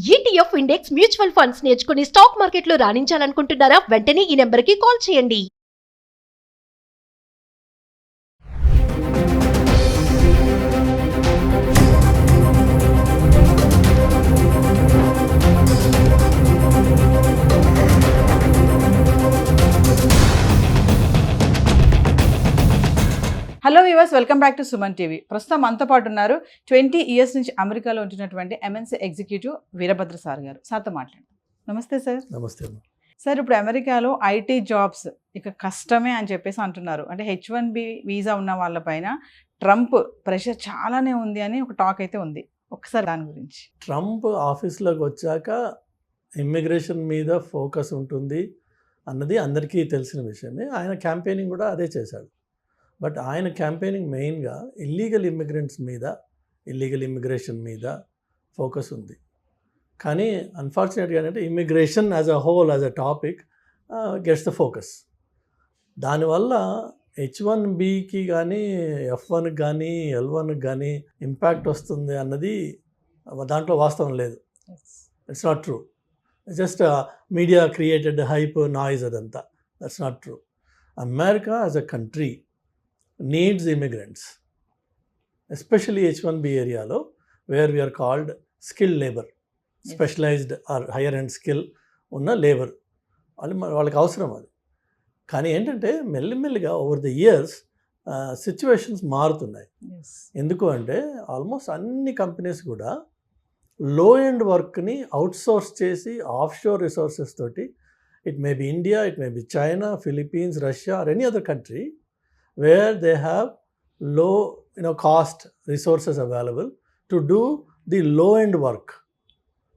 ETF index mutual funds నేర్చుకుని stock మార్కెట్లో రాణించాలనుకుంటున్నారా? వెంటనే ఈ నెంబర్కి కాల్ చేయండి. Hello viewers, welcome back to Suman TV. ప్రస్తుతం మనతో పాటు ఉన్నారు 20 ఇయర్స్ నుంచి అమెరికాలో ఉంటున్నటువంటి ఎంఎన్సీ ఎగ్జిక్యూటివ్ వీరభద్ర సార్ గారు. సార్తో మాట్లాడండి. నమస్తే సార్. నమస్తే. సార్, ఇప్పుడు అమెరికాలో ఐటీ జాబ్స్ ఇక కష్టమే అని చెప్పేసి అంటున్నారు. అంటే H1B వీసా ఉన్న వాళ్ళపైన ట్రంప్ ప్రెషర్ చాలానే ఉంది అని ఒక టాక్ అయితే ఉంది. ఒకసారి దాని గురించి. ట్రంప్ ఆఫీస్లోకి వచ్చాక ఇమ్మిగ్రేషన్ మీద ఫోకస్ ఉంటుంది అన్నది అందరికీ తెలిసిన విషయమే. ఆయన క్యాంపెయినింగ్ కూడా అదే చేశాడు. బట్ ఆయన క్యాంపెయినింగ్ మెయిన్గా ఇల్లీగల్ ఇమ్మిగ్రేషన్ మీద ఫోకస్ ఉంది. కానీ అన్ఫార్చునేట్గా ఏంటంటే immigration as a whole as a topic gets the focus. దానివల్ల H1Bకి కానీ F1కి కానీ L1కి కానీ ఇంపాక్ట్ వస్తుంది అన్నది దాంట్లో వాస్తవం లేదు. It's not true. Just media created hype noise అదంతా. That's not true. America as a country needs immigrants, especially H1B ఏరియాలో where we are called skilled labor, specialized or higher end skill ఉన్న labour వాళ్ళకి అవసరం అది. కానీ ఏంటంటే మెల్లిమెల్లిగా over the years situations మారుతున్నాయి. ఎందుకు అంటే ఆల్మోస్ట్ అన్ని కంపెనీస్ కూడా లో ఎండ్ వర్క్ని అవుట్సోర్స్ చేసి ఆఫ్ షోర్ రిసోర్సెస్ తోటి, it may be India, it may be China, Philippines, Russia or any other country where they have low cost resources available to do the low end work,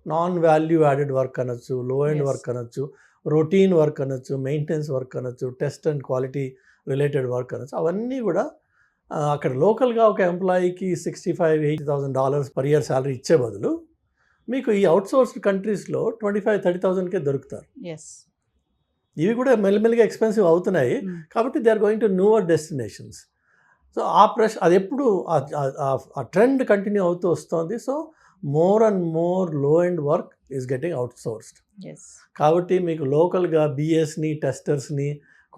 non value added work అనొచ్చు, low end work అనొచ్చు, routine work అనొచ్చు, maintenance work అనొచ్చు, test and quality related work అనొచ్చు. అవన్నీ కూడా అక్కడ లోకల్గా ఒక ఎంప్లాయీకి $65,000-80,000 పర్ ఇయర్ శాలరీ ఇచ్చే బదులు మీకు ఈ అవుట్సోర్స్డ్ కంట్రీస్లో 25,000-30,000కే దొరుకుతారు. ఇవి కూడా మెల్లిమెల్లిగా ఎక్స్పెన్సివ్ అవుతున్నాయి. కాబట్టి they are going to newer destinations. So ఆ అది ఎప్పుడు ఆ ట్రెండ్ కంటిన్యూ అవుతూ వస్తుంది. So more and more low end work is getting outsourced. కాబట్టి మీకు లోకల్గా బిఎస్ని, టెస్టర్స్ని,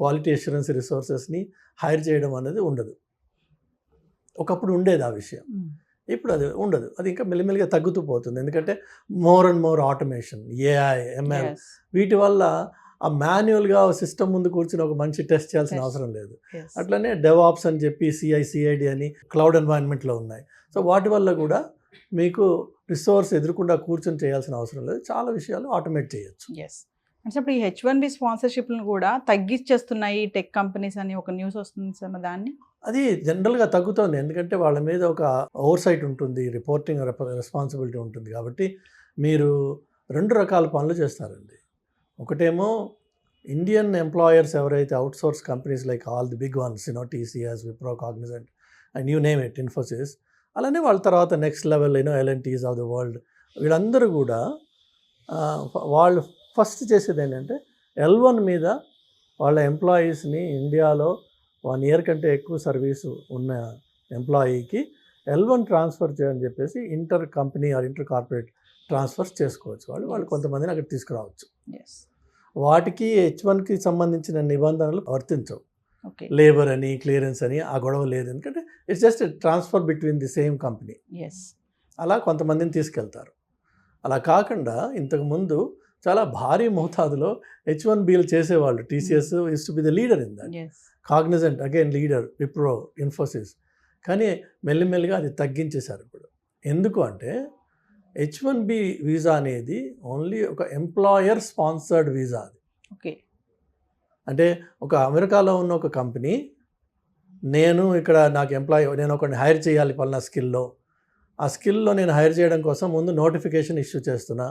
క్వాలిటీ అష్యూరెన్స్ రిసోర్సెస్ని హైర్ చేయడం అనేది ఉండదు. ఒకప్పుడు ఉండేది ఆ విషయం, ఇప్పుడు అది ఉండదు. అది ఇంకా మెల్లిమెల్లిగా తగ్గుతూ పోతుంది. ఎందుకంటే more and more automation, AI, ML వీటి వల్ల ఆ మాన్యువల్గా సిస్టమ్ ముందు కూర్చుని ఒక మంచి టెస్ట్ చేయాల్సిన అవసరం లేదు. అట్లనే డెవాప్స్ అని చెప్పి CI/CD అని క్లౌడ్ ఎన్వైరన్మెంట్లో ఉన్నాయి. సో వాటి వల్ల కూడా మీకు రిసోర్స్ ఎదురకుండా కూర్చొని చేయాల్సిన అవసరం లేదు. చాలా విషయాలు ఆటోమేట్ చేయొచ్చు. అంటే ఇప్పుడు ఈ H1B స్పాన్సర్షిప్లను కూడా తగ్గించేస్తున్నాయి టెక్ కంపెనీస్ అని ఒక న్యూస్ వస్తుంది సార్. దాన్ని అది జనరల్గా తగ్గుతుంది. ఎందుకంటే వాళ్ళ మీద ఒక ఓవర్ సైట్ ఉంటుంది, రిపోర్టింగ్ రెస్పాన్సిబిలిటీ ఉంటుంది. కాబట్టి మీరు 2 రకాల పనులు చేస్తారండి. ఒకటేమో ఇండియన్ ఎంప్లాయర్స్ ఎవరైతే outsource companies like all the big ones, TCS, Wipro, Cognizant and you name it, Infosys, అలానే వాళ్ళ తర్వాత next level L&Ts of the world, వీళ్ళందరూ కూడా వాళ్ళు ఫస్ట్ చేసేది ఏంటంటే L1 మీద వాళ్ళ ఎంప్లాయీస్ని ఇండియాలో 1 year కంటే ఎక్కువ సర్వీసు ఉన్న ఎంప్లాయీకి L1 ట్రాన్స్ఫర్ చేయని చెప్పేసి inter company are inter corporate transfers చేసుకోవచ్చు. వాళ్ళు కొంతమందిని అక్కడ తీసుకురావచ్చు. వాటికి H1కి సంబంధించిన నిబంధనలు వర్తించవు. లేబర్ అని, క్లియరెన్స్ అని ఆ గొడవ లేదు. ఎందుకంటే it's just transfer between the same company. అలా కొంతమందిని తీసుకెళ్తారు. అలా కాకుండా ఇంతకుముందు చాలా భారీ మోతాదులో H1Bలు చేసేవాళ్ళు. TCS use to be the leader in that, Cognizant again leader, Wipro, Infosys. కానీ మెల్లిమెల్లిగా అది తగ్గించేశారు ఇప్పుడు. ఎందుకు అంటే H1B వీసా అనేది ఓన్లీ ఒక ఎంప్లాయర్ స్పాన్సర్డ్ వీసా. అది అంటే ఒక అమెరికాలో ఉన్న ఒక కంపెనీ, నేను ఇక్కడ నాకు నేను ఒకరిని హైర్ చేయాలి పలానా స్కిల్లో, ఆ స్కిల్లో నేను హైర్ చేయడం కోసం ముందు నోటిఫికేషన్ ఇష్యూ చేస్తున్నా.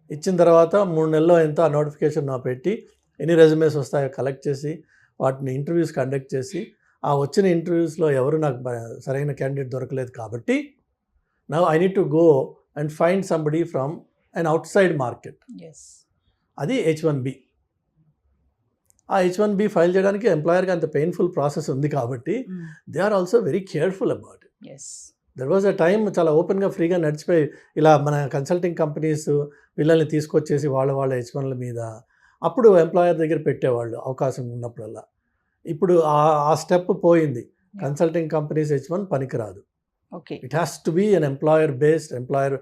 ఇచ్చిన తర్వాత 3 నెలల్లో ఎంత ఆ నోటిఫికేషన్ నా పెట్టి ఎన్ని రెజ్యూమేస్ వస్తాయో కలెక్ట్ చేసి వాటిని ఇంటర్వ్యూస్ కండక్ట్ చేసి, ఆ వచ్చిన ఇంటర్వ్యూస్లో ఎవరు నాకు సరైన క్యాండిడేట్ దొరకలేదు కాబట్టి now I need to go and find somebody from an outside market. అది H1B. ఆ H1B ఫైల్ చేయడానికి ఎంప్లాయర్కి అంత పెయిన్ఫుల్ ప్రాసెస్ ఉంది కాబట్టి they are also very careful about it. There was a time చాలా ఓపెన్గా ఫ్రీగా నడిచిపోయి ఇలా మన కన్సల్టింగ్ కంపెనీస్ పిల్లల్ని తీసుకొచ్చేసి వాళ్ళ H1ల మీద అప్పుడు ఎంప్లాయర్ దగ్గర పెట్టేవాళ్ళు అవకాశం ఉన్నప్పుడల్లా. ఇప్పుడు ఆ స్టెప్ పోయింది. కన్సల్టింగ్ కంపెనీస్ H1 పనికిరాదు. Okay. It has to be an employer based, employer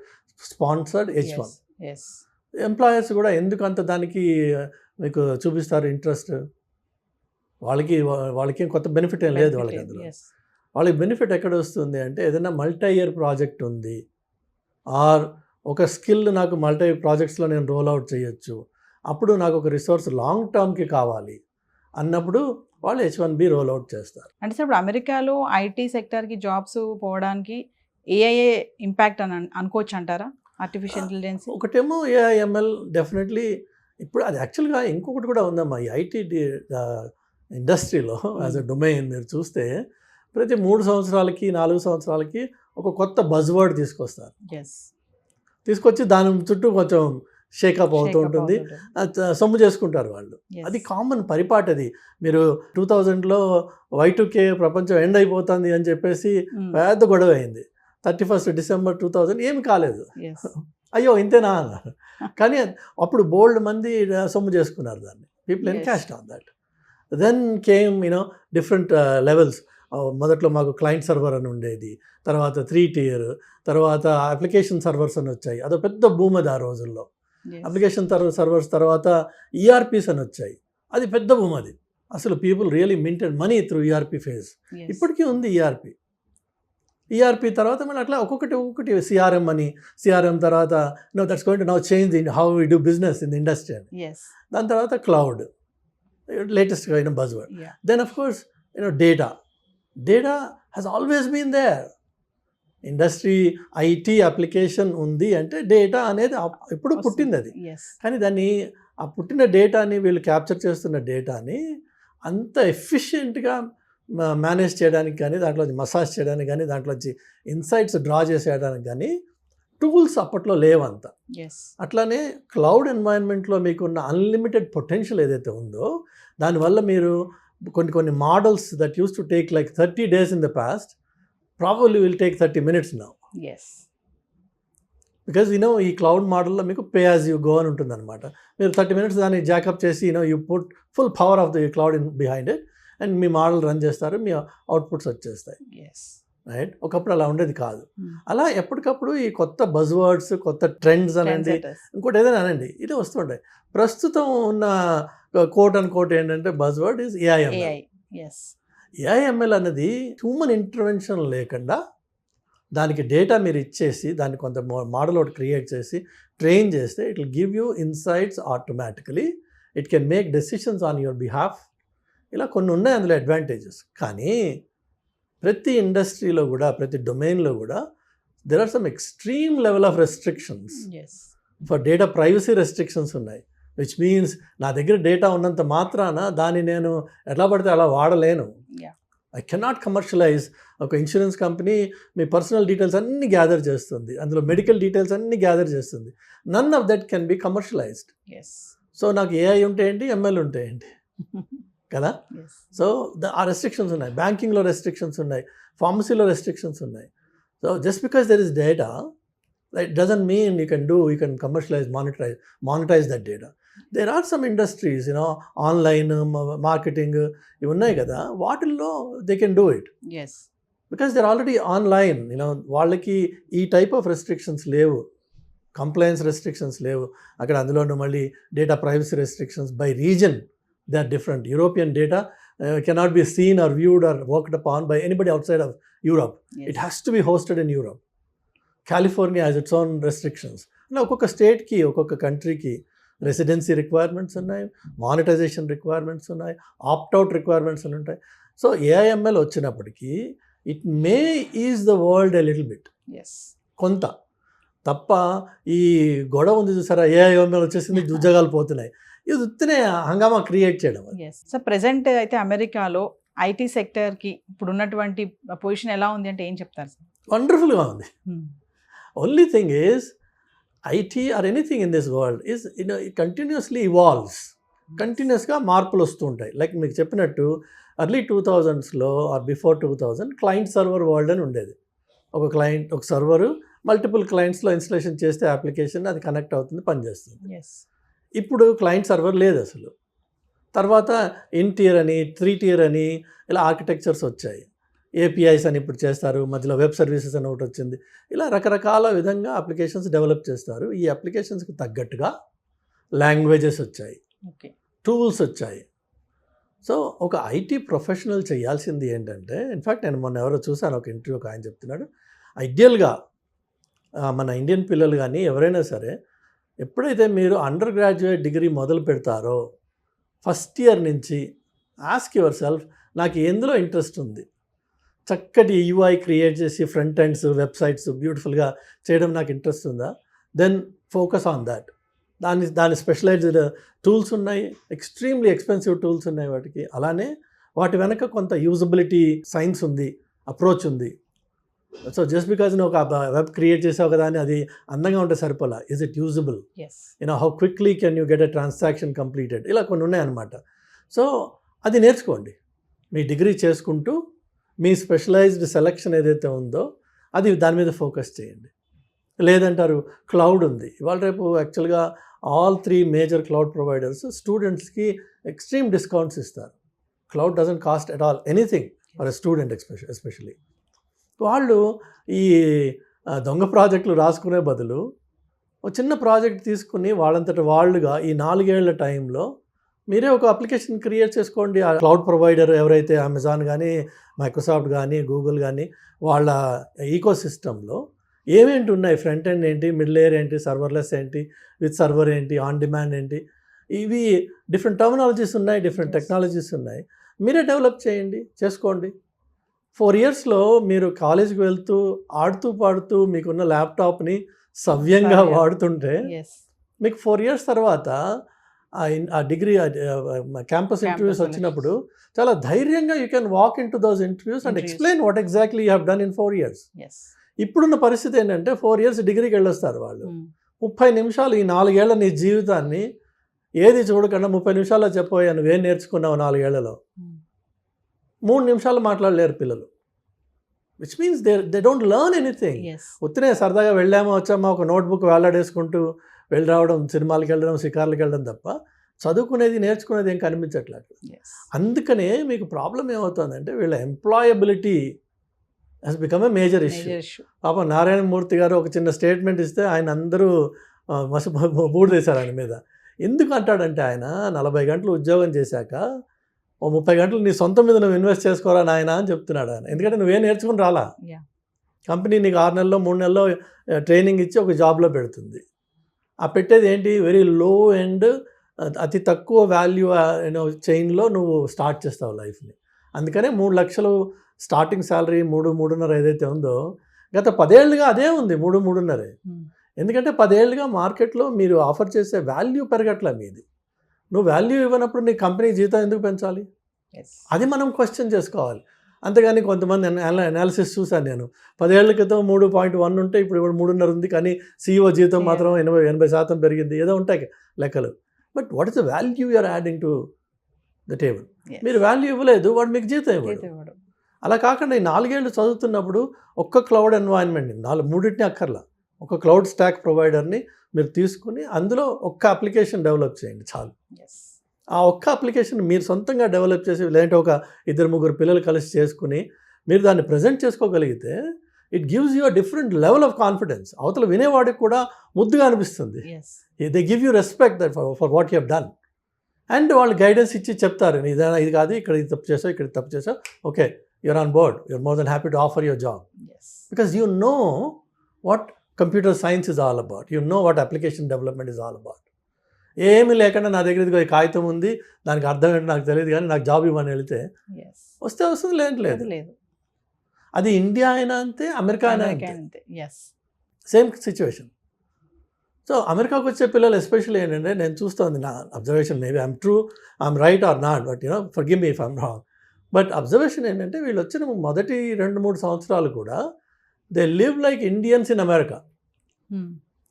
sponsored H1. Yes. Employers కూడా ఎందుకు అంత దానికి మీకు చూపిస్తారు ఇంట్రెస్ట్? వాళ్ళకి కొత్త బెనిఫిట్ ఏం లేదు వాళ్ళకి అందులో. వాళ్ళకి బెనిఫిట్ ఎక్కడ వస్తుంది అంటే ఏదైనా మల్టీ ఇయర్ ప్రాజెక్ట్ ఉంది, ఆర్ ఒక స్కిల్ నాకు మల్టీ ప్రాజెక్ట్స్లో నేను రోల్ అవుట్ చేయొచ్చు, అప్పుడు నాకు ఒక రిసోర్స్ లాంగ్ టర్మ్కి కావాలి అన్నప్పుడు వాళ్ళు H1B రోల్ అవుట్ చేస్తారు. అంటే సార్ ఇప్పుడు అమెరికాలో ఐటీ సెక్టర్కి జాబ్స్ పోవడానికి ఏఐఏ ఇంపాక్ట్ అని అనుకోవచ్చు అంటారా? ఆర్టిఫిషియల్ ఇంటెలిజెన్స్ ఒకటేమో AIML డెఫినెట్లీ. ఇప్పుడు అది యాక్చువల్గా ఇంకొకటి కూడా ఉందమ్మా ఈ ఐటీ ఇండస్ట్రీలో యాజ్ అ డొమైన్. మీరు చూస్తే ప్రతి 3 సంవత్సరాలకి 4 సంవత్సరాలకి ఒక కొత్త బజ్వర్డ్ తీసుకొస్తారు. తీసుకొచ్చి దాని చుట్టూ కొంచెం షేకప్ అవుతూ ఉంటుంది, సొమ్ము చేసుకుంటారు వాళ్ళు. అది కామన్ పరిపాటి. అది మీరు 2000లో Y2K ప్రపంచం ఎండ్ అయిపోతుంది అని చెప్పేసి పెద్ద గొడవ అయింది. 31 డిసెంబర్ 2000 ఏమి కాలేదు. అయ్యో ఇంతేనా అన్నారు. కానీ అప్పుడు బోల్డ్ మంది సొమ్ము చేసుకున్నారు దాన్ని. People encashed on that. Then came different levels. మొదట్లో మాకు క్లయింట్ సర్వర్ అని ఉండేది, తర్వాత 3 tier, తర్వాత అప్లికేషన్ సర్వర్స్ అని వచ్చాయి. అదో పెద్ద భూమి అది ఆ రోజుల్లో. అప్లికేషన్ సర్వర్స్ తర్వాత ERPs అని వచ్చాయి. అది పెద్ద భూమి అది. అసలు people really minted money through ERP phase. ఇప్పటికీ ఉంది ERP తర్వాత మళ్ళీ అట్లా ఒక్కొక్కటి CRM అని, CRM తర్వాత that's going to now change in how we do business in the industry అని. దాని తర్వాత క్లౌడ్, లేటెస్ట్గా buzzword. Then of course data has always been there. Industry IT application ఉంది అంటే డేటా అనేది ఎప్పుడు పుట్టింది అది. కానీ దాన్ని ఆ పుట్టిన డేటాని వీళ్ళు క్యాప్చర్ చేస్తున్న డేటాని అంత ఎఫిషియెంట్గా మేనేజ్ చేయడానికి కానీ, దాంట్లో మసాజ్ చేయడానికి కానీ, దాంట్లోంచి ఇన్సైట్స్ డ్రా చేసేయడానికి కానీ టూల్స్ అప్పట్లో లేవంత. అట్లానే క్లౌడ్ ఎన్వైరన్మెంట్లో మీకున్న అన్లిమిటెడ్ పొటెన్షియల్ ఏదైతే ఉందో దానివల్ల మీరు కొన్ని models that use to take like 30 days in the past probably will take 30 minutes now. Because ఈ క్లౌడ్ మోడల్లో మీకు పే యాజ్ యూ గో అని ఉంటుంది అనమాట. మీరు 30 minutes దాన్ని జాకప్ చేసి you put full power of the cloud in behind it and me model run చేస్తారు, మీ అవుట్పుట్స్ వచ్చేస్తాయి. రైట్? ఒకప్పుడు అలా ఉండేది కాదు. అలా ఎప్పటికప్పుడు ఈ కొత్త బజ్వర్డ్స్, కొత్త ట్రెండ్స్ అనండి, ఇంకోటి ఏదైనా అనండి, ఇదే వస్తుంటాయి. ప్రస్తుతం ఉన్న కోట్ ఏంటంటే బజ్వర్డ్ ఈజ్ AIML. AIML అనేది హ్యూమన్ ఇంటర్వెన్షన్ లేకుండా దానికి డేటా మీరు ఇచ్చేసి దాన్ని కొంత మోడల్ ఒకటి క్రియేట్ చేసి ట్రైన్ చేస్తే it will give you insights automatically. It can make decisions on your behalf. ఇలా కొన్ని ఉన్నాయి అందులో అడ్వాంటేజెస్. కానీ ప్రతి ఇండస్ట్రీలో కూడా, ప్రతి డొమైన్లో కూడా there are some extreme level of restrictions. For data privacy restrictions ఉన్నాయి. విచ్ మీన్స్ నా దగ్గర డేటా ఉన్నంత మాత్రాన దాన్ని నేను ఎట్లా పడితే అలా వాడలేను. I cannot commercialise. ఒక ఇన్సూరెన్స్ కంపెనీ మీ పర్సనల్ డీటెయిల్స్ అన్నీ గ్యాదర్ చేస్తుంది, అందులో మెడికల్ డీటెయిల్స్ అన్నీ గ్యాదర్ చేస్తుంది. None of that can be commercialised. So నాకు AI ఉంటే ఏంటి, ML ఉంటే ఏంటి కదా. సో ఆ రెస్ట్రిక్షన్స్ ఉన్నాయి. బ్యాంకింగ్లో రెస్ట్రిక్షన్స్ ఉన్నాయి, ఫార్మసీలో రెస్ట్రిక్షన్స్ ఉన్నాయి. So just because there is data, it doesn't mean you can commercialise, monetize that data. There are some industries, online marketing ఇవి ఉన్నాయి కదా, వాటిల్లో they can do it because they are already online. వాళ్ళకి ఈ type of restrictions లేవు, compliance restrictions లేవు అక్కడ. అందులోనూ మళ్ళీ data privacy restrictions by reason they are different. European data cannot be seen or viewed or worked upon by anybody outside of Europe. It has to be hosted in Europe. California has its own restrictions. ఒక్కొక్క స్టేట్కి, ఒక్కొక్క కంట్రీకి residency requirements ఉన్నాయి, monetisation requirements ఉన్నాయి, ఆప్ట్అవుట్ requirements అని ఉంటాయి. So AIML వచ్చినప్పటికీ it may is the world a little bit, కొంత తప్ప. ఈ గొడవ ఉంది చూసారా, AIML వచ్చేసింది, ఉద్యోగాలు పోతున్నాయి, ఇది ఉత్తినే హంగామా క్రియేట్ చేయడం. సో ప్రెసెంట్ అయితే అమెరికాలో IT సెక్టర్కి ఇప్పుడు ఉన్నటువంటి పొజిషన్ ఎలా ఉంది అంటే ఏం చెప్తారు సార్? వండర్ఫుల్గా ఉంది. Only thing is IT or anything in this world is it continuously evolves. కంటిన్యూస్గా మార్పులు వస్తూ ఉంటాయి. లైక్ మీకు చెప్పినట్టు early 2000s are before 2000 client server world అని ఉండేది. ఒక క్లయింట్, ఒక సర్వరు మల్టిపుల్ క్లయింట్స్లో ఇన్స్టలేషన్ చేస్తే అప్లికేషన్ అది కనెక్ట్ అవుతుంది, పనిచేస్తుంది. ఇప్పుడు క్లయింట్ సర్వర్ లేదు అసలు. తర్వాత ఇన్ టియర్ అని, 3 tier అని ఇలా ఆర్కిటెక్చర్స్ వచ్చాయి. ఏపీఐస్ అని ఇప్పుడు చేస్తారు, మధ్యలో వెబ్ సర్వీసెస్ అని ఒకటి వచ్చింది. ఇలా రకరకాల విధంగా అప్లికేషన్స్ డెవలప్ చేస్తారు. ఈ అప్లికేషన్స్కి తగ్గట్టుగా లాంగ్వేజెస్ వచ్చాయి, టూల్స్ వచ్చాయి. సో ఒక ఐటీ ప్రొఫెషనల్ చేయాల్సింది ఏంటంటే, ఇన్ఫ్యాక్ట్ నేను మొన్న ఎవరో చూశాను ఒక ఇంటర్వ్యూ, ఒక ఆయన చెప్తున్నాడు, ఐడియల్గా మన ఇండియన్ పిల్లలు కానీ ఎవరైనా సరే ఎప్పుడైతే మీరు అండర్ గ్రాడ్యుయేట్ డిగ్రీ మొదలు పెడతారో ఫస్ట్ ఇయర్ నుంచి ఆస్క్ యువర్ సెల్ఫ్, నాకు ఎందులో ఇంట్రెస్ట్ ఉంది, చక్కటి యూఐ క్రియేట్ చేసి ఫ్రంట్ ఎండ్స్ వెబ్సైట్స్ బ్యూటిఫుల్గా చేయడం నాకు ఇంట్రెస్ట్ ఉందా, దెన్ ఫోకస్ ఆన్ దాట్. దాని స్పెషలైజ్డ్ టూల్స్ ఉన్నాయి, ఎక్స్ట్రీమ్లీ ఎక్స్పెన్సివ్ టూల్స్ ఉన్నాయి వాటికి. అలానే వాటి వెనక కొంత యూజబిలిటీ సైన్స్ ఉంది, అప్రోచ్ ఉంది. సో జస్ట్ బికాజ్ నువ్వు ఒక వెబ్ క్రియేట్ చేసావు కదా అని అది అందంగా ఉంటే సరిపోలా. Is it usable, how quickly can you get a transaction completed, ఇలా కొన్ని ఉన్నాయన్నమాట. సో అది నేర్చుకోండి మీ డిగ్రీ చేసుకుంటూ. మీ స్పెషలైజ్డ్ సెలెక్షన్ ఏదైతే ఉందో అది దాని మీద ఫోకస్ చేయండి. లేదంటారు క్లౌడ్ ఉంది, ఇవాళ రేపు యాక్చువల్గా all 3 major cloud providers స్టూడెంట్స్కి ఎక్స్ట్రీమ్ డిస్కౌంట్స్ ఇస్తారు. Cloud doesn't cost at all anything for a student especially. వాళ్ళు ఈ దొంగ ప్రాజెక్టులు రాసుకునే బదులు ఒక చిన్న ప్రాజెక్ట్ తీసుకుని వాళ్ళంతట వాళ్ళుగా ఈ 4 ఏళ్ల టైంలో మీరే ఒక అప్లికేషన్ క్రియేట్ చేసుకోండి. ఆ క్లౌడ్ ప్రొవైడర్ ఎవరైతే అమెజాన్ కానీ, మైక్రోసాఫ్ట్ కానీ, గూగుల్ కానీ వాళ్ళ ఈకో సిస్టంలో ఏమేంటి ఉన్నాయి, ఫ్రంట్ ఎండ్ ఏంటి, మిడిల్ లేయర్ ఏంటి, సర్వర్లెస్ ఏంటి, విత్ సర్వర్ ఏంటి, ఆన్ డిమాండ్ ఏంటి, ఇవి డిఫరెంట్ టర్మినాలజీస్ ఉన్నాయి, డిఫరెంట్ టెక్నాలజీస్ ఉన్నాయి. మీరే డెవలప్ చేయండి, చేసుకోండి. 4 yearsలో మీరు కాలేజీకి వెళ్తూ ఆడుతూ పాడుతూ మీకున్న ల్యాప్టాప్ని సవ్యంగా వాడుతుంటే మీకు 4 years తర్వాత ఆ డిగ్రీ క్యాంపస్ ఇంటర్వ్యూస్ వచ్చినప్పుడు చాలా ధైర్యంగా you can walk in to those interviews and explain what exactly you have done in 4 years. ఇప్పుడున్న పరిస్థితి ఏంటంటే 4 years డిగ్రీకి వెళ్ళొస్తారు వాళ్ళు. 30 నిమిషాలు ఈ 4 ఏళ్ల నీ జీవితాన్ని ఏది చూడకుండా 30 నిమిషాల్లో చెప్పబోయా నువ్వేం నేర్చుకున్నావు 4 ఏళ్లలో, 3 నిమిషాలు మాట్లాడలేరు పిల్లలు. Which means they don't learn anything. ఉత్తినే సరదాగా వెళ్ళామా వచ్చామా ఒక నోట్బుక్ వేలాడేసుకుంటూ వెళ్ళి రావడం, సినిమాలకు వెళ్ళడం, షికార్లకు వెళ్ళడం తప్ప చదువుకునేది నేర్చుకునేది ఏం కనిపించట్లేదు. అందుకనే మీకు ప్రాబ్లం ఏమవుతుందంటే వీళ్ళ employability has become a major issue. పాపం నారాయణమూర్తి గారు ఒక చిన్న స్టేట్మెంట్ ఇస్తే ఆయన అందరూ బూడిదేశారు ఆయన మీద. ఎందుకు అంటాడంటే ఆయన 40 గంటలు ఉద్యోగం చేశాక 30 గంటలు నీ సొంతం మీద నువ్వు ఇన్వెస్ట్ చేసుకోరా నాయన అని చెప్తున్నాడు ఆయన. ఎందుకంటే నువ్వేం నేర్చుకుని రాలా, కంపెనీ నీకు 6 నెలల్లో 3 నెలల్లో ట్రైనింగ్ ఇచ్చి ఒక జాబ్లో పెడుతుంది. ఆ పెట్టేది ఏంటి, వెరీ లో ఎండ్, అతి తక్కువ వాల్యూ చైన్లో నువ్వు స్టార్ట్ చేస్తావు లైఫ్ని. అందుకనే 3 లక్షలు స్టార్టింగ్ శాలరీ, 3-3.5 ఏదైతే ఉందో గత 10 ఏళ్ళుగా అదే ఉంది, 3-3.5. ఎందుకంటే 10 ఏళ్ళుగా మార్కెట్లో మీరు ఆఫర్ చేసే వాల్యూ పెరగట్లే మీది. నువ్వు వాల్యూ ఇవ్వనప్పుడు నీ కంపెనీ జీతం ఎందుకు పెంచాలి, అది మనం క్వశ్చన్ చేసుకోవాలి. అంతేగాని కొంతమంది అనాలిసిస్ చూశాను నేను, 10 ఏళ్ల క్రితం 3.1 ఉంటే ఇప్పుడు 3.5 ఉంది, కానీ CEO జీతం మాత్రం 80% పెరిగింది, ఏదో ఉంటాయి లెక్కలు. But what is the value you're adding to the table? మీరు వాల్యూ ఇవ్వలేదు, వాడు మీకు జీతం ఇవ్వడు. అలా కాకుండా ఈ 4 ఏళ్ళు చదువుతున్నప్పుడు ఒక్క క్లౌడ్ ఎన్వైరన్మెంట్ని 3 అక్కర్లా, ఒక క్లౌడ్ స్టాక్ ప్రొవైడర్ని మీరు తీసుకుని అందులో ఒక్క అప్లికేషన్ డెవలప్ చేయండి చాలు. ఆ ఒక్క అప్లికేషన్ మీరు సొంతంగా డెవలప్ చేసి, లేదంటే ఒక 2-3 పిల్లలు కలిసి చేసుకుని మీరు దాన్ని ప్రజెంట్ చేసుకోగలిగితే it gives you a different level of confidence. అవతల వినేవాడికి కూడా ముద్దుగా అనిపిస్తుంది. They give you respect that for what you have done. And వాళ్ళు గైడెన్స్ ఇచ్చి చెప్తారు, ఇది కాదు, ఇక్కడ ఇది తప్పు చేసావు, ఇక్కడ తప్పు చేసావు, okay you're on board, you're more than happy to offer your job. Because you know what computer science is all about, you know what application development is all about. ఏమీ లేకుండా నా దగ్గర ఇదిగో కాగితం ఉంది, దానికి అర్థం ఏంటో నాకు తెలియదు, కానీ నాకు జాబ్ ఇవ్వని వెళితే వస్తే వస్తుంది, లేదు. అది ఇండియా అయినా అంతే, అమెరికా అయినా అంతే, సేమ్ సిచ్యువేషన్. సో అమెరికాకు వచ్చే పిల్లలు ఎస్పెషల్లీ ఏంటంటే, నేను చూస్తుంది నా observation, maybe I'm true, I'm right or not, but forgive me if I'm wrong. But observation ఏంటంటే, వీళ్ళు వచ్చిన మొదటి 2-3 సంవత్సరాలు కూడా they live like Indians in America.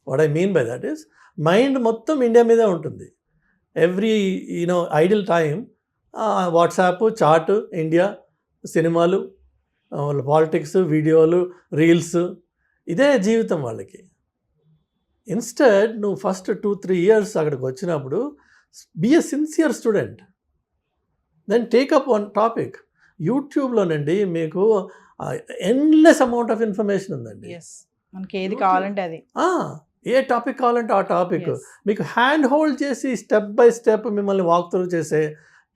What I mean by that is, mind మొత్తం ఇండియా మీదే ఉంటుంది. Every idle time WhatsApp, chat, India, సినిమాలు, వాళ్ళ పాలిటిక్స్, వీడియోలు, రీల్స్, ఇదే జీవితం వాళ్ళకి. ఇన్స్టెడ్ నువ్వు ఫస్ట్ 2-3 ఇయర్స్ అక్కడికి వచ్చినప్పుడు be a sincere student, then take up one topic. యూట్యూబ్లోనండి మీకు ఎండ్లెస్ అమౌంట్ ఆఫ్ ఇన్ఫర్మేషన్ ఉందండి. మనకి ఏది కావాలంటే అది, ఏ టాపిక్ కావాలంటే ఆ టాపిక్ Yes. మీకు హ్యాండ్ హోల్డ్ చేసి స్టెప్ బై స్టెప్ మిమ్మల్ని వాక్ త్రూ చేసే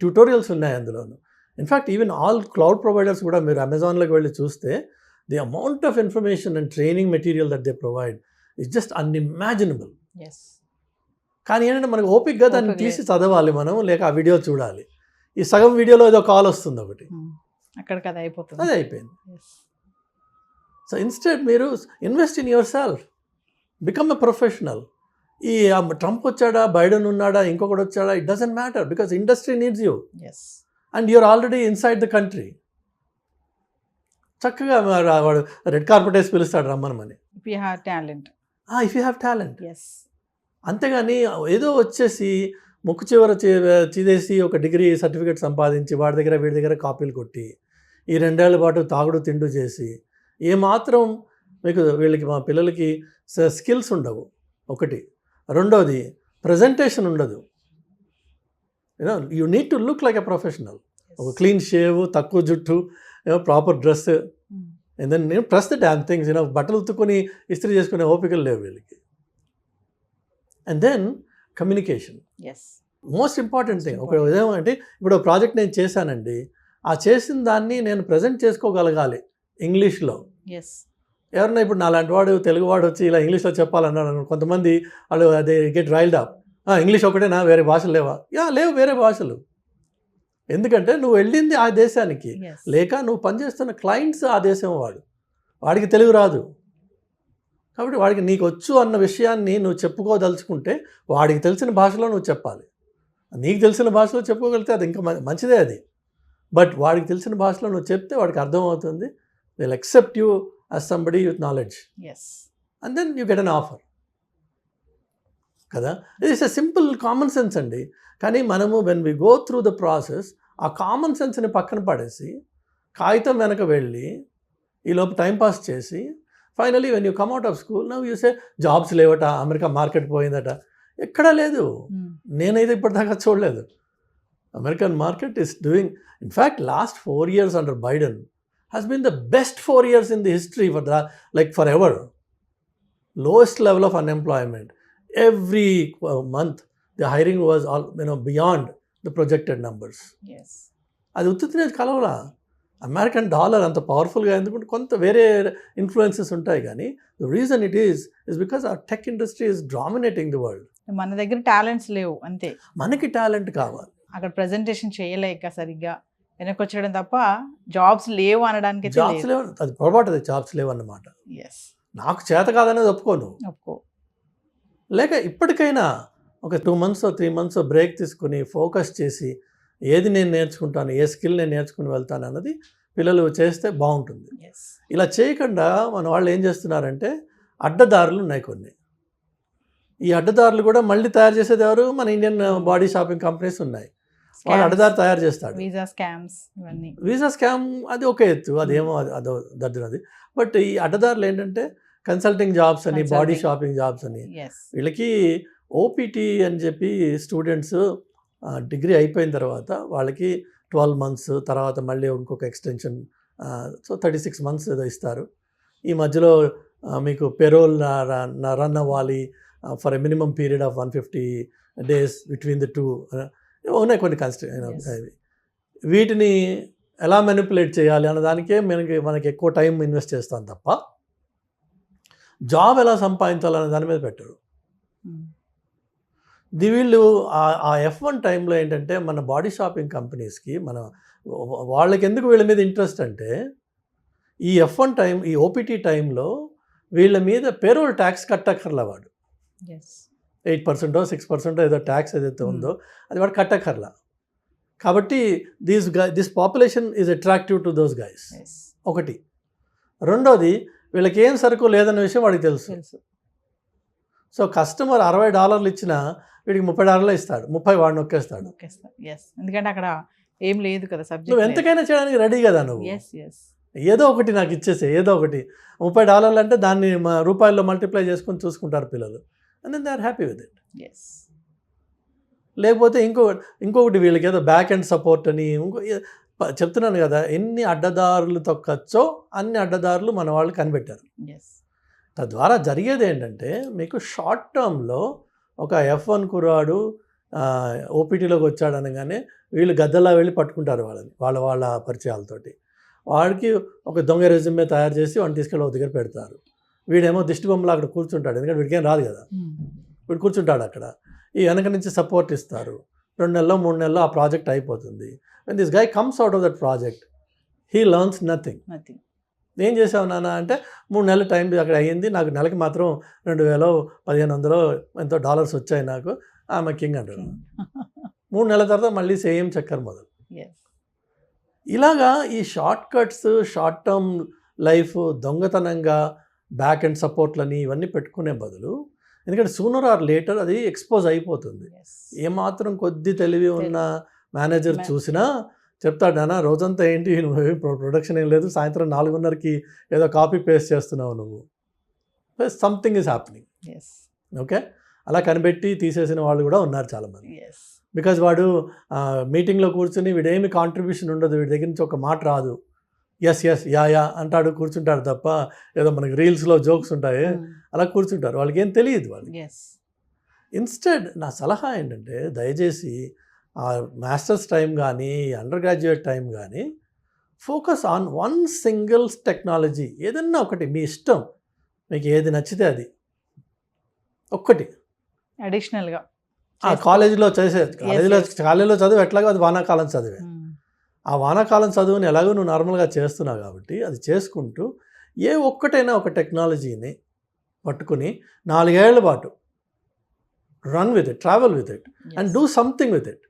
ట్యూటోరియల్స్ ఉన్నాయి అందులోను. In fact even all cloud providers కూడా మీరు అమెజాన్లోకి వెళ్ళి చూస్తే the amount of information and training material that they provide is just unimaginable. కానీ ఏంటంటే మనకు ఓపిక్గా దాన్ని ఓపిక తీసి చదవాలి మనం, లేక ఆ వీడియో చూడాలి. ఈ సగం వీడియోలో ఏదో కాల్ వస్తుంది ఒకటి, అక్కడికి అది అయిపోతుంది. అది అయిపోయింది. సో ఇన్స్టెడ్ మీరు invest in yourself, become a professional. ఈ ట్రంప్ వచ్చాడా, బైడెన్ ఉన్నాడా, ఇంకొకటి వచ్చాడా, it doesn't matter, because industry needs you and you're already inside the country. చక్కగా వాడు రెడ్ కార్పెట్ వేసి పిలుస్తాడు రమ్మనమని, if you have talent. If you have talent. అంతేగాని ఏదో వచ్చేసి ముక్కు చివర చీదేసి ఒక డిగ్రీ సర్టిఫికేట్ సంపాదించి వాడి దగ్గర వీడి దగ్గర కాపీలు కొట్టి ఈ 2 ఏళ్ల పాటు తాగుడు తిండు చేసి ఏమాత్రం మీకు వీళ్ళకి మా పిల్లలకి స్కిల్స్ ఉండవు ఒకటి. రెండోది ప్రజెంటేషన్ ఉండదు. You know you need to look like a professional. ఒక క్లీన్ షేవ్, తక్కువ జుట్టు, ప్రాపర్ డ్రెస్, అండ్ దెన్ నేను ప్రెస్ ద డ్యామ్ థింగ్స్. బట్టలు ఉత్తుకొని ఇస్త్రీ చేసుకునే ఓపికలు లేవు వీళ్ళకి. And then communication most important thing. ఒక ఏమంటే ఇప్పుడు ప్రాజెక్ట్ నేను చేశానండి, ఆ చేసిన దాన్ని నేను ప్రజెంట్ చేసుకోగలగాలి ఇంగ్లీష్లో. ఎవరన్నా ఇప్పుడు నాలాంటి వాడు తెలుగువాడు వచ్చి ఇలా ఇంగ్లీష్లో చెప్పాలన్నాడు, కొంతమంది వాళ్ళు అదే గెట్ రైల్డ్ అప్. ఇంగ్లీష్ ఒకటేనా, వేరే భాషలు లేవా? లేవు వేరే భాషలు. ఎందుకంటే నువ్వు వెళ్ళింది ఆ దేశానికి, లేక నువ్వు పనిచేస్తున్న క్లయింట్స్ ఆ దేశం వాడికి తెలుగు రాదు. కాబట్టి వాడికి నీకు వచ్చు అన్న విషయాన్ని నువ్వు చెప్పుకోదలుచుకుంటే వాడికి తెలిసిన భాషలో నువ్వు చెప్పాలి. నీకు తెలిసిన భాషలో చెప్పుకోగలిగితే అది ఇంకా మంచిదే అది. బట్ వాడికి తెలిసిన భాషలో నువ్వు చెప్తే వాడికి అర్థమవుతుంది. They will accept you as somebody with knowledge, and then you get an offer కదా. ఇది is a simple common sense అండి. కానీ మనము when we go through the process ఆ కామన్ సెన్స్ని పక్కన పడేసి కాగితం వెనక వెళ్ళి ఈలోపు టైంపాస్ చేసి finally when you come out of school now you say jobs లేవట, అమెరికా మార్కెట్ పోయిందట. ఎక్కడా లేదు. నేనైతే ఇప్పటిదాకా చూడలేదు. American market is doing, in fact last 4 years under Biden has been the best 4 years in the history forever. Lowest level of unemployment. Every month the hiring was all beyond the projected numbers. అది ఉత్తునే కలవలా. American dollar అంత పవర్ఫుల్గా ఎందుకంటే కొంత వేరే influences ఉంటాయి, కానీ the reason it is because ఆ tech industry is dominating the world. మన దగ్గర టాలెంట్స్ లేవు అంతే. మనకి టాలెంట్ కావాలి. అక్కడ ప్రజెంటేషన్ చేయలేక సరిగ్గా వెనక్కి వచ్చేయడం తప్ప జాబ్స్ లేవు అనడానికి. జాబ్స్ లేవు, అది పొరపాటు. అది జాబ్స్ లేవు అన్నమాట. నాకు చేత కాదనేది ఒప్పుకోను. లేక ఇప్పటికైనా ఒక 2 months 3 months బ్రేక్ తీసుకుని ఫోకస్ చేసి ఏది నేను నేర్చుకుంటాను, ఏ స్కిల్ నేను నేర్చుకుని వెళ్తాను అన్నది పిల్లలు చేస్తే బాగుంటుంది. ఇలా చేయకుండా మన వాళ్ళు ఏం చేస్తున్నారంటే అడ్డదారులు ఉన్నాయి కొన్ని. ఈ అడ్డదారులు కూడా మళ్ళీ తయారు చేసేది ఎవరు? మన ఇండియన్ బాడీ షాపింగ్ కంపెనీస్ ఉన్నాయి. వాడు అడ్డదారు తయారు చేస్తాడు. వీసా స్కామ్ అది ఒక ఎత్తు, అదేమో అదో దద్దునది. బట్ ఈ అడ్డదారులు ఏంటంటే కన్సల్టింగ్ జాబ్స్ అని, బాడీ షాపింగ్ జాబ్స్ అని. వీళ్ళకి ఓపీటీ అని చెప్పి స్టూడెంట్స్ డిగ్రీ అయిపోయిన తర్వాత వాళ్ళకి 12 months తర్వాత మళ్ళీ ఇంకొక ఎక్స్టెన్షన్, సో 36 months ఏదో ఇస్తారు. ఈ మధ్యలో మీకు పెరోల్ రన్ అవ్వాలి for a minimum period of 150 days between the 2 ఉన్నాయి కొన్ని వీటిని ఎలా మెనిపులేట్ చేయాలి అన్నదానికే మనకి ఎక్కువ టైం ఇన్వెస్ట్ చేస్తాం తప్ప జాబ్ ఎలా సంపాదించాలనే దాని మీద పెట్టరు. వీళ్ళు ఆ F1 టైంలో ఏంటంటే మన బాడీ షాపింగ్ కంపెనీస్కి వాళ్ళకి ఎందుకు వీళ్ళ మీద ఇంట్రెస్ట్ అంటే ఈ F1 టైం, ఈ ఓపీటీ టైంలో వీళ్ళ మీద పేరోల్ ట్యాక్స్ కట్టక్కర్లా. వాడు 8% 6% ఏదో ట్యాక్స్ ఏదైతే ఉందో అది వాడు కట్టక్కర్లా. కాబట్టి this population is attractive to those guys ఒకటి. రెండోది వీళ్ళకి ఏం సరుకు లేదన్న విషయం వాడికి తెలుసు. సో కస్టమర్ $60 ఇచ్చినా వీడికి $30 ఇస్తాడు, 30 వాడు నొక్కేస్తాడు. ఎందుకంటే అక్కడ ఏం లేదు కదా సబ్జెక్ట్. నువ్వు ఎంతకైనా చేయడానికి రెడీ కదా నువ్వు. ఏదో ఒకటి నాకు ఇచ్చేసే, ఏదో ఒకటి $30 అంటే దాన్ని రూపాయల్లో మల్టిప్లై చేసుకొని చూసుకుంటారు పిల్లలు, and then they are happy with it. Yes. లేకపోతే ఇంకొకటి వీళ్ళకి ఏదో బ్యాక్ అండ్ సపోర్ట్ అని చెప్తున్నాను కదా, ఎన్ని అడ్డదారులు తొక్కచ్చో అన్ని అడ్డదారులు మన వాళ్ళు కనిపెట్టారు. ఎస్. తద్వారా జరిగేది ఏంటంటే మీకు షార్ట్ టర్మ్లో ఒక F1 కుర్రాడు ఓపీటీలోకి వచ్చాడు అనగానే వీళ్ళు గద్దలా వెళ్ళి పట్టుకుంటారు వాళ్ళని, వాళ్ళ పరిచయాలతోటి. వాడికి ఒక దొంగ రెజ్యూమే తయారు చేసి వాడిని తీసుకెళ్ళి ఒక దగ్గర పెడతారు. వీడేమో దిష్టి బొమ్మలు అక్కడ కూర్చుంటాడు, ఎందుకంటే వీడికేం రాదు కదా, వీడు కూర్చుంటాడు అక్కడ. ఈ వెనక నుంచి సపోర్ట్ ఇస్తారు. 2 నెలల్లో 3 నెలల్లో ఆ ప్రాజెక్ట్ అయిపోతుంది. when this guy comes out of that project, he learns nothing. ఏం చేసావు నాన్న అంటే 3 నెలల టైం అక్కడ అయ్యింది, నాకు నెలకి మాత్రం 2000 1500 ఎంతో డాలర్స్ వచ్చాయి, నాకు ఆమె కింగ్ అంటాడు. 3 నెలల తర్వాత మళ్ళీ సేమ్ చక్కర్ మొదలు. ఇలాగా ఈ short cuts, short term life దొంగతనంగా బ్యాక్ అండ్ సపోర్ట్లని ఇవన్నీ పెట్టుకునే బదులు, ఎందుకంటే సూనర్ ఆర్ లేటర్ అది ఎక్స్పోజ్ అయిపోతుంది. ఏమాత్రం కొద్ది తెలివి ఉన్న మేనేజర్ చూసినా చెప్తాడు, నాన్న రోజంతా ఏంటి నువ్వు ప్రొడక్షన్ ఏం లేదు, సాయంత్రం 4:30కి ఏదో కాపీ పేస్ట్ చేస్తున్నావు నువ్వు, సంథింగ్ ఈజ్ హ్యాపెనింగ్. ఓకే, అలా కనిపెట్టి తీసేసిన వాళ్ళు కూడా ఉన్నారు చాలామంది. బికాజ్ వాడు మీటింగ్లో కూర్చుని వీడేమి కాంట్రిబ్యూషన్ ఉండదు, వీడి దగ్గర నుంచి ఒక మాట రాదు, ఎస్ యా అంటాడు, కూర్చుంటాడు తప్ప. ఏదో మనకి రీల్స్లో జోక్స్ ఉంటాయి అలా కూర్చుంటారు, వాళ్ళకి ఏం తెలియదు వాళ్ళకి. ఇన్స్టెడ్ నా సలహా ఏంటంటే, దయచేసి ఆ మాస్టర్స్ టైం కానీ అండర్ గ్రాడ్యుయేట్ టైం కానీ focus on one single technology, ఏదన్నా ఒకటి మీ ఇష్టం, మీకు ఏది నచ్చితే అది ఒక్కటి అడిషనల్గా కాలేజీలో కాలేజీలో చదువు ఎట్లాగో అది వానాకాలం చదివే. ఆ వానాకాలం చదువుని ఎలాగో నువ్వు నార్మల్గా చేస్తున్నావు కాబట్టి అది చేసుకుంటూ ఏ ఒక్కటైనా ఒక టెక్నాలజీని పట్టుకుని 4 ఏళ్ల పాటు run with it, travel with it and do something with it.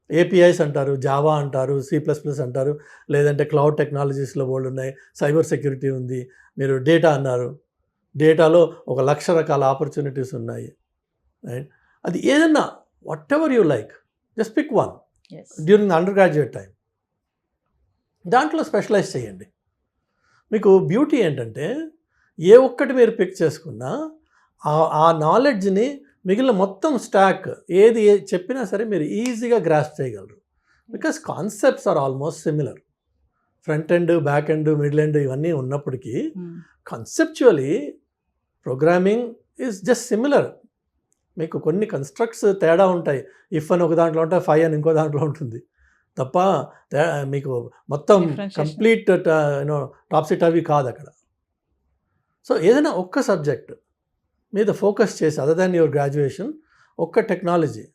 APIs అంటారు, జావా అంటారు, C++ అంటారు, లేదంటే క్లౌడ్ టెక్నాలజీస్లో బోల్డ్ ఉన్నాయి, సైబర్ సెక్యూరిటీ ఉంది, మీరు డేటా అన్నారు, డేటాలో 1,00,000 రకాల ఆపర్చునిటీస్ ఉన్నాయి, రైట్? అది ఏదన్నా whatever you like, just pick one during the undergraduate time, దాంట్లో స్పెషలైజ్ చేయండి. మీకు బ్యూటీ ఏంటంటే ఏ ఒక్కటి మీరు పిక్ చేసుకున్నా ఆ నాలెడ్జ్ని మిగిలిన మొత్తం స్టాక్ ఏది చెప్పినా సరే మీరు ఈజీగా గ్రాస్ప్ చేయగలరు. Because concepts are almost similar. Front end, back end, middle end ఇవన్నీ ఉన్నప్పటికీ conceptually programming is just similar. మీకు కొన్ని కన్స్ట్రక్ట్స్ తేడా ఉంటాయి. ఇఫ్ అని ఒక దాంట్లో ఉంటే ఫై అని ఇంకో దాంట్లో ఉంటుంది తప్ప మీకు మొత్తం కంప్లీట్ టాప్సీ టవీ కాదు అక్కడ. సో ఏదైనా ఒక్క సబ్జెక్ట్ మీద ఫోకస్ చేసి అదర్ దాన్ యువర్ గ్రాడ్యుయేషన్ ఒక్క టెక్నాలజీ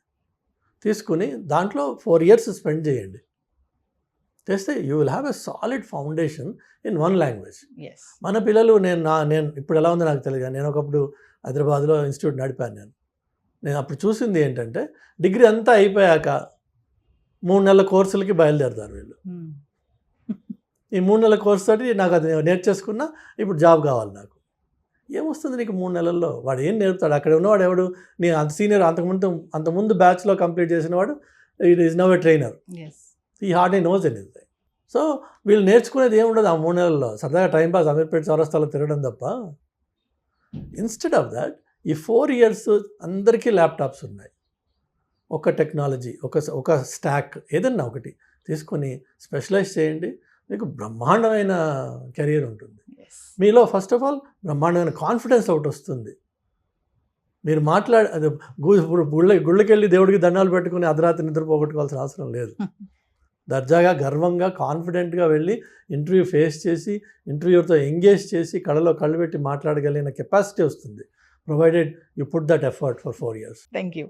తీసుకుని దాంట్లో 4 years స్పెండ్ చేయండి. చేస్తే you will have a solid foundation in one language. మన పిల్లలు నేను ఇప్పుడు ఎలా ఉందో నాకు తెలియదు, నేను ఒకప్పుడు హైదరాబాద్లో ఇన్స్టిట్యూట్ నడిపాను. నేను అప్పుడు చూసింది ఏంటంటే డిగ్రీ అంతా అయిపోయాక 3 నెలల కోర్సులకి బయలుదేరుతారు వీళ్ళు. ఈ 3 నెలల కోర్సు తోటి నాకు అది నేర్చేసుకున్నా, ఇప్పుడు జాబ్ కావాలి నాకు. ఏమొస్తుంది నీకు 3 నెలల్లో? వాడు ఏం నేర్పుతాడు? అక్కడ ఉన్నవాడు ఎవడు? నీ అంత సీనియర్, అంతకుముందు బ్యాచ్లో కంప్లీట్ చేసిన వాడు it is now a trainer, ఈ హార్డ్లీ నోస్ ఎనీథింగ్. సో వీళ్ళు నేర్చుకునేది ఏముండదు ఆ 3 నెలల్లో, సరదాగా టైంపాస్ అమీర్పేట చౌరస్తాలో తిరగడం తప్ప. ఇన్స్టెడ్ ఆఫ్ దాట్ ఈ 4 years అందరికీ ల్యాప్టాప్స్ ఉన్నాయి. ఒక టెక్నాలజీ, ఒక స్టాక్ ఏదన్నా ఒకటి తీసుకొని స్పెషలైజ్ చేయండి, మీకు బ్రహ్మాండమైన కెరీర్ ఉంటుంది. మీలో ఫస్ట్ ఆఫ్ ఆల్ బ్రహ్మాండమైన కాన్ఫిడెన్స్ ఒకటి వస్తుంది. మీరు అది గుళ్ళకి వెళ్ళి దేవుడికి దండాలు పెట్టుకుని అర్ధరాత్రి నిద్ర పోగొట్టుకోవాల్సిన అవసరం లేదు. దర్జాగా, గర్వంగా, కాన్ఫిడెంట్గా వెళ్ళి ఇంటర్వ్యూ ఫేస్ చేసి ఇంటర్వ్యూతో ఎంగేజ్ చేసి కళ్ళలో కళ్ళు పెట్టి మాట్లాడగలిగిన కెపాసిటీ వస్తుంది, provided you put that effort for 4 years. Thank you.